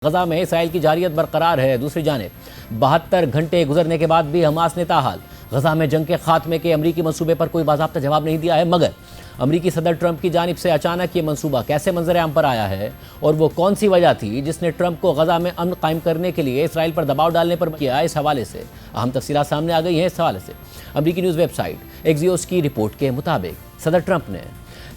غزہ میں اسرائیل کی جارحیت برقرار ہے۔ دوسری جانب 72 گھنٹے گزرنے کے بعد بھی حماس نے تاحال غزہ میں جنگ کے خاتمے کے امریکی منصوبے پر کوئی باضابطہ جواب نہیں دیا ہے، مگر امریکی صدر ٹرمپ کی جانب سے اچانک یہ منصوبہ کیسے منظر عام پر آیا ہے اور وہ کون سی وجہ تھی جس نے ٹرمپ کو غزہ میں امن قائم کرنے کے لیے اسرائیل پر دباؤ ڈالنے پر کیا، اس حوالے سے اہم تفصیلات سامنے آ گئی ہیں۔ اس حوالے سے امریکی نیوز ویب سائٹ ایکزیوس کی رپورٹ کے مطابق صدر ٹرمپ نے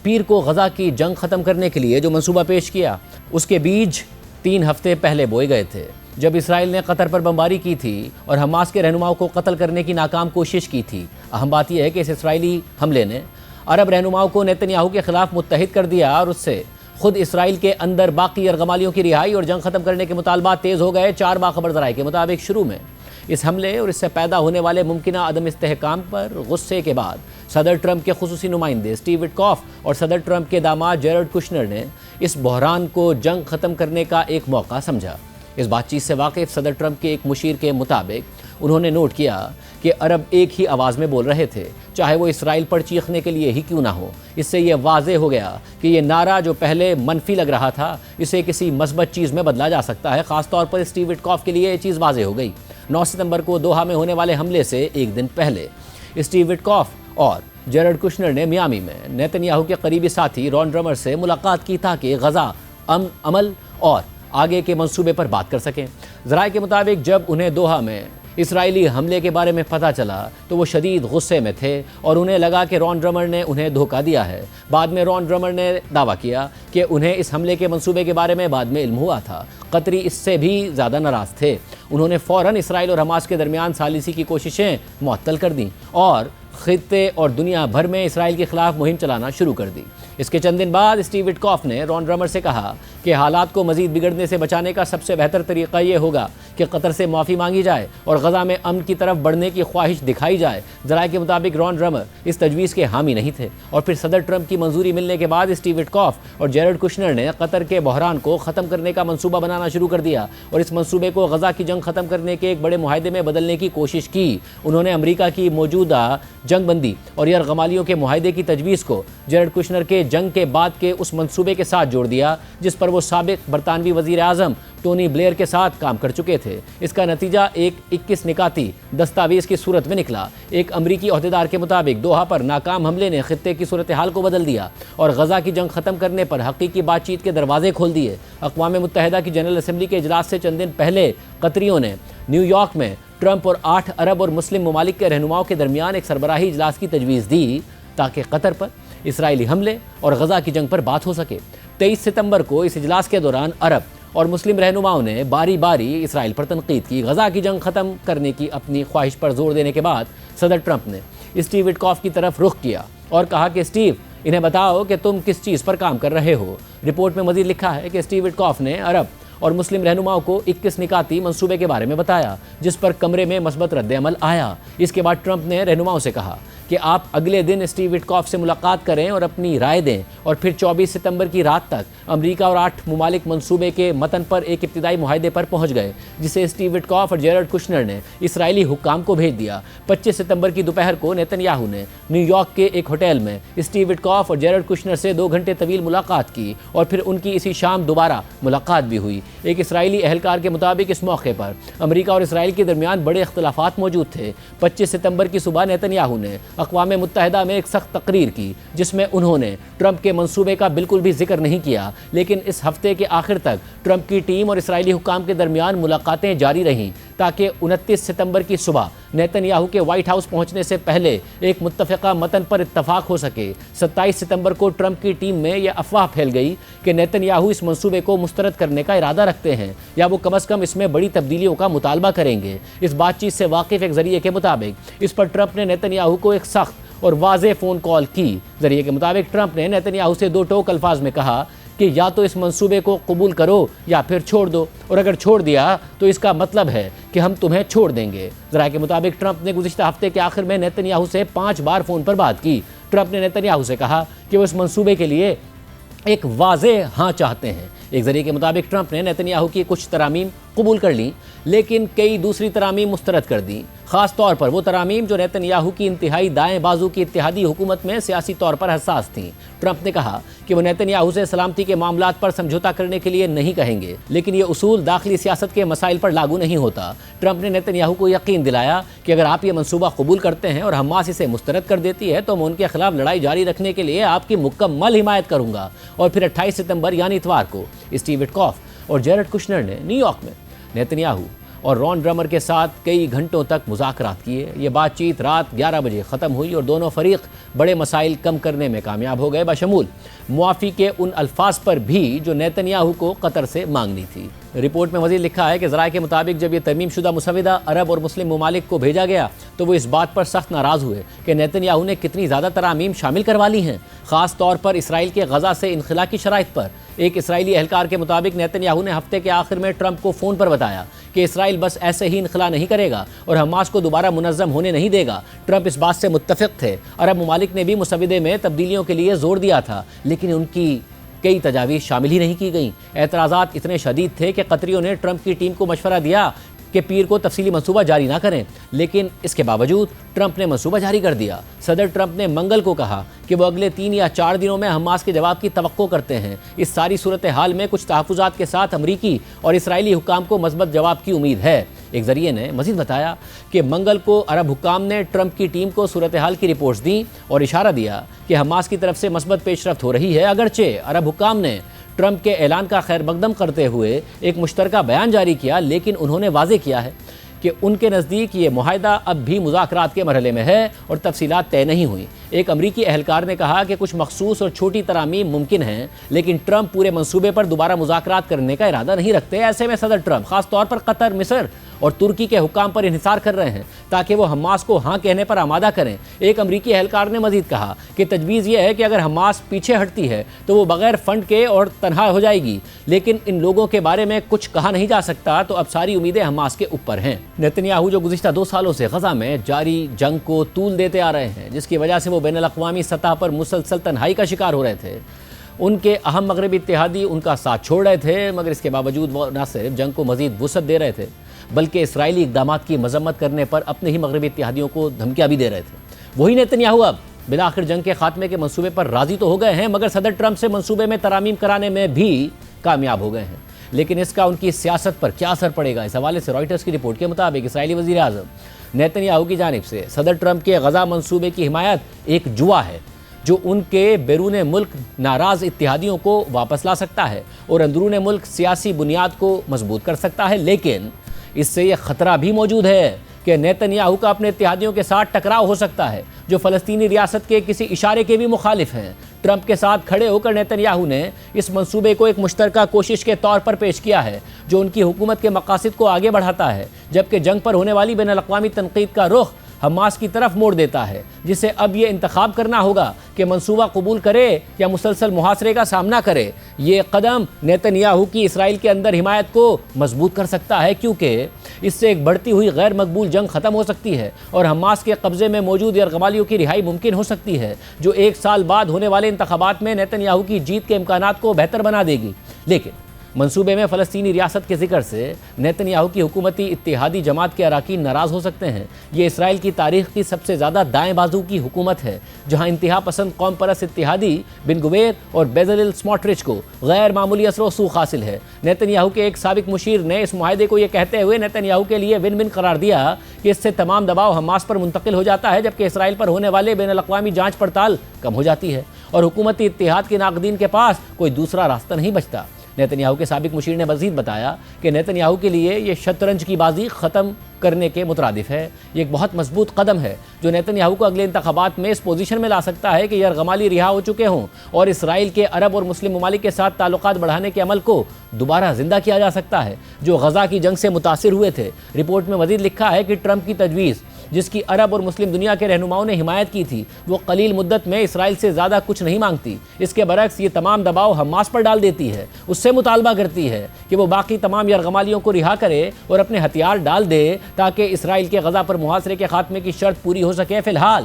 پیر کو غزہ کی جنگ ختم کرنے کے لیے جو منصوبہ پیش کیا، اس کے بیج 3 ہفتے پہلے بوئے گئے تھے، جب اسرائیل نے قطر پر بمباری کی تھی اور حماس کے رہنماؤں کو قتل کرنے کی ناکام کوشش کی تھی۔ اہم بات یہ ہے کہ اس اسرائیلی حملے نے عرب رہنماؤں کو نیتن یاہو کے خلاف متحد کر دیا اور اس سے خود اسرائیل کے اندر باقی ارغمالیوں کی رہائی اور جنگ ختم کرنے کے مطالبات تیز ہو گئے۔ 4 باخبر ذرائع کے مطابق شروع میں اس حملے اور اس سے پیدا ہونے والے ممکنہ عدم استحکام پر غصے کے بعد صدر ٹرمپ کے خصوصی نمائندے اسٹیو وٹکاف اور صدر ٹرمپ کے داماد جیرڈ کشنر نے اس بحران کو جنگ ختم کرنے کا ایک موقع سمجھا۔ اس بات چیت سے واقف صدر ٹرمپ کے ایک مشیر کے مطابق انہوں نے نوٹ کیا کہ عرب ایک ہی آواز میں بول رہے تھے، چاہے وہ اسرائیل پر چیخنے کے لیے ہی کیوں نہ ہو۔ اس سے یہ واضح ہو گیا کہ یہ نعرہ جو پہلے منفی لگ رہا تھا، اسے کسی مثبت چیز میں بدلا جا سکتا ہے۔ خاص طور پر اسٹیو وٹکاف کے لیے یہ چیز واضح ہو گئی۔ 9 ستمبر کو دوحہ میں ہونے والے حملے سے ایک دن پہلے اسٹیو وٹکاف اور جیرڈ کشنر نے میامی میں نیتن یاہو کے قریبی ساتھی رون ڈرمر سے ملاقات کی تاکہ غزہ امن عمل اور آگے کے منصوبے پر بات کر سکیں۔ ذرائع کے مطابق جب انہیں دوحہ میں اسرائیلی حملے کے بارے میں پتہ چلا تو وہ شدید غصے میں تھے اور انہیں لگا کہ رون ڈرمر نے انہیں دھوکہ دیا ہے۔ بعد میں رون ڈرمر نے دعویٰ کیا کہ انہیں اس حملے کے منصوبے کے بارے میں بعد میں علم ہوا تھا۔ قطری اس سے بھی زیادہ ناراض تھے۔ انہوں نے فوراً اسرائیل اور حماس کے درمیان ثالثی کی کوششیں معطل کر دیں اور خطے اور دنیا بھر میں اسرائیل کے خلاف مہم چلانا شروع کر دی۔ اس کے چند دن بعد اسٹیو وٹکاف نے رون ڈرمر سے کہا کہ حالات کو مزید بگڑنے سے بچانے کا سب سے بہتر طریقہ یہ ہوگا کہ قطر سے معافی مانگی جائے اور غزہ میں امن کی طرف بڑھنے کی خواہش دکھائی جائے۔ ذرائع کے مطابق رون ڈرمر اس تجویز کے حامی نہیں تھے اور پھر صدر ٹرمپ کی منظوری ملنے کے بعد اسٹیو وٹکاف اور جیرڈ کشنر نے قطر کے بحران کو ختم کرنے کا منصوبہ بنانا شروع کر دیا اور اس منصوبے کو غزہ کی جنگ ختم کرنے کے ایک بڑے معاہدے میں بدلنے کی کوشش کی۔ انہوں نے امریکہ کی موجودہ جنگ بندی اور یرغمالیوں کے معاہدے کی تجویز کو جیرڈ کشنر کے جنگ کے بعد کے اس منصوبے کے ساتھ جوڑ دیا جس پر وہ سابق برطانوی وزیر اعظم ٹونی بلیئر کے ساتھ کام کر چکے تھے۔ اس کا نتیجہ ایک 21 نکاتی دستاویز کی صورت میں نکلا۔ ایک امریکی عہدیدار کے مطابق دوحہ پر ناکام حملے نے خطے کی صورتحال کو بدل دیا اور غزہ کی جنگ ختم کرنے پر حقیقی بات چیت کے دروازے کھول دیے۔ اقوام متحدہ کی جنرل اسمبلی کے اجلاس سے چند دن پہلے قطریوں نے نیو یارک میں ٹرمپ اور 8 عرب اور مسلم ممالک کے رہنماؤں کے درمیان ایک سربراہی اجلاس کی تجویز دی تاکہ قطر پر اسرائیلی حملے اور غزہ کی جنگ پر بات ہو سکے۔ 23 ستمبر کو اس اجلاس کے دوران عرب اور مسلم رہنماؤں نے باری باری اسرائیل پر تنقید کی۔ غزہ کی جنگ ختم کرنے کی اپنی خواہش پر زور دینے کے بعد صدر ٹرمپ نے اسٹیو وٹکاف کی طرف رخ کیا اور کہا کہ اسٹیو، انہیں بتاؤ کہ تم کس چیز پر کام کر رہے ہو۔ رپورٹ میں مزید لکھا ہے کہ اسٹیو وٹکاف نے عرب اور مسلم رہنماؤں کو 21 نکاتی منصوبے کے بارے میں بتایا جس پر کمرے میں مثبت رد عمل آیا۔ اس کے بعد ٹرمپ نے رہنماؤں سے کہا کہ آپ اگلے دن اسٹیو وٹکاف سے ملاقات کریں اور اپنی رائے دیں، اور پھر 24 ستمبر کی رات تک امریکہ اور 8 ممالک منصوبے کے متن پر ایک ابتدائی معاہدے پر پہنچ گئے جسے اسٹیو وٹکاف اور جیرڈ کشنر نے اسرائیلی حکام کو بھیج دیا۔ 25 ستمبر کی دوپہر کو نیتن یاہو نے نیو یارک کے ایک ہوٹل میں اسٹیو وٹکاف اور جیرڈ کشنر سے 2 گھنٹے طویل ملاقات کی اور پھر ان کی اسی شام دوبارہ ملاقات بھی ہوئی۔ ایک اسرائیلی اہلکار کے مطابق اس موقع پر امریکہ اور اسرائیل کے درمیان بڑے اختلافات موجود تھے۔ 25 ستمبر کی صبح نیتن یاہو نے اقوام متحدہ میں ایک سخت تقریر کی جس میں انہوں نے ٹرمپ کے منصوبے کا بالکل بھی ذکر نہیں کیا، لیکن اس ہفتے کے آخر تک ٹرمپ کی ٹیم اور اسرائیلی حکام کے درمیان ملاقاتیں جاری رہیں تاکہ 29 ستمبر کی صبح نیتن یاہو کے وائٹ ہاؤس پہنچنے سے پہلے ایک متفقہ متن پر اتفاق ہو سکے۔ 27 ستمبر کو ٹرمپ کی ٹیم میں یہ افواہ پھیل گئی کہ نیتن یاہو اس منصوبے کو مسترد کرنے کا ارادہ رکھتے ہیں یا وہ کم از کم اس میں بڑی تبدیلیوں کا مطالبہ کریں گے۔ اس بات چیت سے واقف ایک ذریعے کے مطابق اس پر ٹرمپ نے نیتن یاہو کو ایک سخت اور واضح فون کال کی۔ ذریعے کے مطابق ٹرمپ نے نیتن یاہو سے 2 ٹوک الفاظ میں کہا کہ یا تو اس منصوبے کو قبول کرو یا پھر چھوڑ دو، اور اگر چھوڑ دیا تو اس کا مطلب ہے کہ ہم تمہیں چھوڑ دیں گے۔ ذرائع کے مطابق ٹرمپ نے گزشتہ ہفتے کے آخر میں نیتن یاہو سے 5 بار فون پر بات کی۔ ٹرمپ نے نیتن یاہو سے کہا کہ وہ اس منصوبے کے لیے ایک واضح ہاں چاہتے ہیں۔ ایک ذریعے کے مطابق ٹرمپ نے نیتن یاہو کی کچھ ترامیم قبول کر لیں لیکن کئی دوسری ترامیم مسترد کر دیں۔ خاص طور پر وہ ترامیم جو نیتن یاہو کی انتہائی دائیں بازو کی اتحادی حکومت میں سیاسی طور پر حساس تھیں۔ ٹرمپ نے کہا کہ وہ نیتن یاہو سے سلامتی کے معاملات پر سمجھوتا کرنے کے لیے نہیں کہیں گے، لیکن یہ اصول داخلی سیاست کے مسائل پر لاگو نہیں ہوتا۔ ٹرمپ نے نیتن یاہو کو یقین دلایا کہ اگر آپ یہ منصوبہ قبول کرتے ہیں اور حماس اسے مسترد کر دیتی ہے تو میں ان کے خلاف لڑائی جاری رکھنے کے لیے آپ کی مکمل حمایت کروں گا۔ اور پھر 28 ستمبر یعنی اتوار کو اسٹیو وٹکوف اور جیرڈ کشنر نے نیو یارک میں نیتن یاہو اور رون ڈرمر کے ساتھ کئی گھنٹوں تک مذاکرات کیے۔ یہ بات چیت رات 11 بجے ختم ہوئی اور دونوں فریق بڑے مسائل کم کرنے میں کامیاب ہو گئے، بشمول معافی کے ان الفاظ پر بھی جو نیتن یاہو کو قطر سے مانگنی تھی۔ رپورٹ میں مزید لکھا ہے کہ ذرائع کے مطابق جب یہ ترمیم شدہ مسودہ عرب اور مسلم ممالک کو بھیجا گیا تو وہ اس بات پر سخت ناراض ہوئے کہ نیتن یاہو نے کتنی زیادہ ترامیم شامل کروا لی ہیں، خاص طور پر اسرائیل کے غزہ سے انخلا کی شرائط پر۔ ایک اسرائیلی اہلکار کے مطابق نیتن یاہو نے ہفتے کے آخر میں ٹرمپ کو فون پر بتایا کہ اسرائیل بس ایسے ہی انخلا نہیں کرے گا اور حماس کو دوبارہ منظم ہونے نہیں دے گا۔ ٹرمپ اس بات سے متفق تھے۔ عرب ممالک نے بھی مسودے میں تبدیلیوں کے لیے زور دیا تھا، لیکن ان کی کئی تجاویز شامل ہی نہیں کی گئیں۔ اعتراضات اتنے شدید تھے کہ قطریوں نے ٹرمپ کی ٹیم کو مشورہ دیا کہ پیر کو تفصیلی منصوبہ جاری نہ کریں، لیکن اس کے باوجود ٹرمپ نے منصوبہ جاری کر دیا۔ صدر ٹرمپ نے منگل کو کہا کہ وہ اگلے 3 یا 4 دنوں میں حماس کے جواب کی توقع کرتے ہیں۔ اس ساری صورتحال میں کچھ تحفظات کے ساتھ امریکی اور اسرائیلی حکام کو مثبت جواب کی امید ہے۔ ایک ذریعے نے مزید بتایا کہ منگل کو عرب حکام نے ٹرمپ کی ٹیم کو صورتحال کی رپورٹس دیں اور اشارہ دیا کہ حماس کی طرف سے مثبت پیش رفت ہو رہی ہے۔ اگرچہ عرب حکام نے ٹرمپ کے اعلان کا خیر مقدم کرتے ہوئے ایک مشترکہ بیان جاری کیا، لیکن انہوں نے واضح کیا ہے کہ ان کے نزدیک یہ معاہدہ اب بھی مذاکرات کے مرحلے میں ہے اور تفصیلات طے نہیں ہوئیں۔ ایک امریکی اہلکار نے کہا کہ کچھ مخصوص اور چھوٹی ترامیم ممکن ہیں، لیکن ٹرمپ پورے منصوبے پر دوبارہ مذاکرات کرنے کا ارادہ نہیں رکھتے۔ ایسے میں صدر ٹرمپ خاص طور پر قطر، مصر اور ترکی کے حکام پر انحصار کر رہے ہیں تاکہ وہ حماس کو ہاں کہنے پر آمادہ کریں۔ ایک امریکی اہلکار نے مزید کہا کہ تجویز یہ ہے کہ اگر حماس پیچھے ہٹتی ہے تو وہ بغیر فنڈ کے اور تنہا ہو جائے گی، لیکن ان لوگوں کے بارے میں کچھ کہا نہیں جا سکتا، تو اب ساری امیدیں حماس کے اوپر ہیں۔ نیتن یاہو جو گزشتہ 2 سالوں سے غزہ میں جاری جنگ کو طول دیتے آ رہے ہیں، جس کی وجہ سے وہ بین الاقوامی سطح پر مسلسل تنہائی کا شکار ہو رہے تھے، ان کے اہم مغربی اتحادی ان کا ساتھ چھوڑ رہے تھے، مگر اس کے باوجود وہ نہ صرف جنگ کو مزید وسعت دے رہے تھے بلکہ اسرائیلی اقدامات کی مذمت کرنے پر اپنے ہی مغربی اتحادیوں کو دھمکیاں بھی دے رہے تھے۔ وہی نیتن یاہو اب بالآخر جنگ کے خاتمے کے منصوبے پر راضی تو ہو گئے ہیں، مگر صدر ٹرمپ سے منصوبے میں ترامیم کرانے میں بھی کامیاب ہو گئے ہیں، لیکن اس کا ان کی سیاست پر کیا اثر پڑے گا؟ اس حوالے سے رائٹرز کی رپورٹ کے مطابق اسرائیلی وزیر اعظم نیتن یاہو کی جانب سے صدر ٹرمپ کے غزہ منصوبے کی حمایت ایک جوا ہے جو ان کے بیرون ملک ناراض اتحادیوں کو واپس لا سکتا ہے اور اندرون ملک سیاسی بنیاد کو مضبوط کر سکتا ہے، لیکن اس سے یہ خطرہ بھی موجود ہے کہ نیتن یاہو کا اپنے اتحادیوں کے ساتھ ٹکراؤ ہو سکتا ہے جو فلسطینی ریاست کے کسی اشارے کے بھی مخالف ہیں۔ ٹرمپ کے ساتھ کھڑے ہو کر نیتن یاہو نے اس منصوبے کو ایک مشترکہ کوشش کے طور پر پیش کیا ہے جو ان کی حکومت کے مقاصد کو آگے بڑھاتا ہے، جبکہ جنگ پر ہونے والی بین الاقوامی تنقید کا رخ حماس کی طرف موڑ دیتا ہے، جسے اب یہ انتخاب کرنا ہوگا کہ منصوبہ قبول کرے یا مسلسل محاصرے کا سامنا کرے۔ یہ قدم نیتن یاہو کی اسرائیل کے اندر حمایت کو مضبوط کر سکتا ہے، کیونکہ اس سے ایک بڑھتی ہوئی غیر مقبول جنگ ختم ہو سکتی ہے اور حماس کے قبضے میں موجود یرغمالیوں کی رہائی ممکن ہو سکتی ہے، جو 1 سال بعد ہونے والے انتخابات میں نیتن یاہو کی جیت کے امکانات کو بہتر بنا دے گی۔ لیکن منصوبے میں فلسطینی ریاست کے ذکر سے نیتن یاہو کی حکومتی اتحادی جماعت کے اراکین ناراض ہو سکتے ہیں۔ یہ اسرائیل کی تاریخ کی سب سے زیادہ دائیں بازو کی حکومت ہے، جہاں انتہا پسند قوم پرست اتحادی بن گویر اور بیزلیل سموٹرچ کو غیر معمولی اثر و رسوخ حاصل ہے۔ نیتن یاہو کے ایک سابق مشیر نے اس معاہدے کو یہ کہتے ہوئے نیتن یاہو کے لیے ون ون قرار دیا کہ اس سے تمام دباؤ حماس پر منتقل ہو جاتا ہے، جبکہ اسرائیل پر ہونے والے بین الاقوامی جانچ پڑتال کم ہو جاتی ہے اور حکومتی اتحاد کے ناقدین کے پاس کوئی دوسرا راستہ نہیں بچتا۔ نیتن یاہو کے سابق مشیر نے مزید بتایا کہ نیتن یاہو کے لیے یہ شطرنج کی بازی ختم کرنے کے مترادف ہے۔ یہ ایک بہت مضبوط قدم ہے جو نیتن یاہو کو اگلے انتخابات میں اس پوزیشن میں لا سکتا ہے کہ یرغمالی رہا ہو چکے ہوں اور اسرائیل کے عرب اور مسلم ممالک کے ساتھ تعلقات بڑھانے کے عمل کو دوبارہ زندہ کیا جا سکتا ہے جو غزہ کی جنگ سے متاثر ہوئے تھے۔ رپورٹ میں مزید لکھا ہے کہ ٹرمپ کی تجویز جس کی عرب اور مسلم دنیا کے رہنماؤں نے حمایت کی تھی، وہ قلیل مدت میں اسرائیل سے زیادہ کچھ نہیں مانگتی۔ اس کے برعکس یہ تمام دباؤ حماس پر ڈال دیتی ہے، اس سے مطالبہ کرتی ہے کہ وہ باقی تمام یرغمالیوں کو رہا کرے اور اپنے ہتھیار ڈال دے تاکہ اسرائیل کے غزہ پر محاصرے کے خاتمے کی شرط پوری ہو سکے۔ فی الحال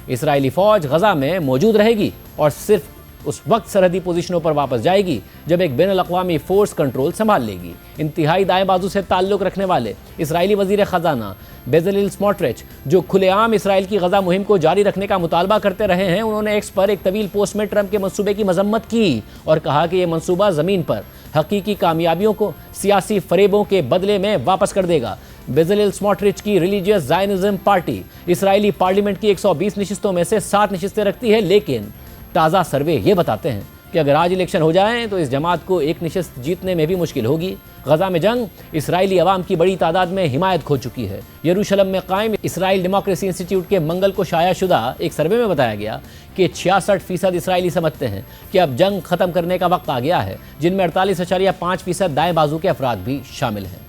اسرائیلی فوج غزہ میں موجود رہے گی اور صرف اس وقت سرحدی پوزیشنوں پر واپس جائے گی جب ایک بین الاقوامی فورس کنٹرول سنبھال لے گی۔ انتہائی دائیں بازو سے تعلق رکھنے والے اسرائیلی وزیر خزانہ بیزلیل سموٹرچ، جو کھلے عام اسرائیل کی غزہ مہم کو جاری رکھنے کا مطالبہ کرتے رہے ہیں، انہوں نے ایکس پر ایک طویل پوسٹ میں ٹرمپ کے منصوبے کی مذمت کی اور کہا کہ یہ منصوبہ زمین پر حقیقی کامیابیوں کو سیاسی فریبوں کے بدلے میں واپس کر دے گا۔ بیزلیل سموٹرچ کی ریلیجیس زائنزم پارٹی اسرائیلی پارلیمنٹ کی 120 نشستوں میں سے 60 نشستیں رکھتی ہے، لیکن تازہ سروے یہ بتاتے ہیں کہ اگر آج الیکشن ہو جائیں تو اس جماعت کو ایک نشست جیتنے میں بھی مشکل ہوگی۔ غزہ میں جنگ اسرائیلی عوام کی بڑی تعداد میں حمایت کھو چکی ہے۔ یروشلم میں قائم اسرائیل ڈیموکریسی انسٹی ٹیوٹ کے منگل کو شائع شدہ ایک سروے میں بتایا گیا کہ 66% اسرائیلی سمجھتے ہیں کہ اب جنگ ختم کرنے کا وقت آ گیا ہے، جن میں 48.5% دائیں بازو کے افراد بھی شامل ہیں۔